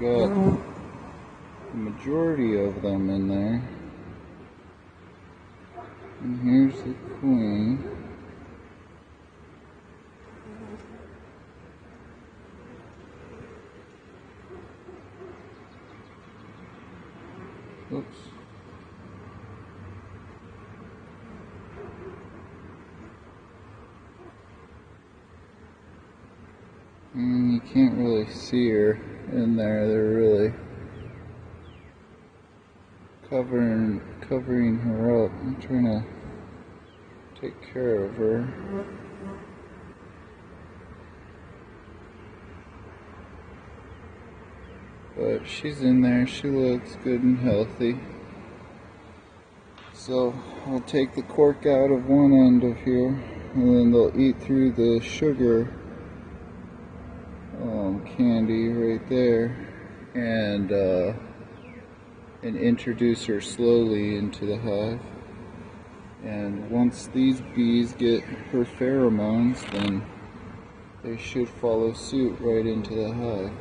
got the majority of them in there. And here's the queen. Oops. And you can't really see her in there. They're really covering her up. I'm trying to take care of her. But she's in there. She looks good and healthy. So I'll take the cork out of one end of here, and then they'll eat through the sugar candy right there, and introduce her slowly into the hive. And once these bees get her pheromones, then they should follow suit right into the hive.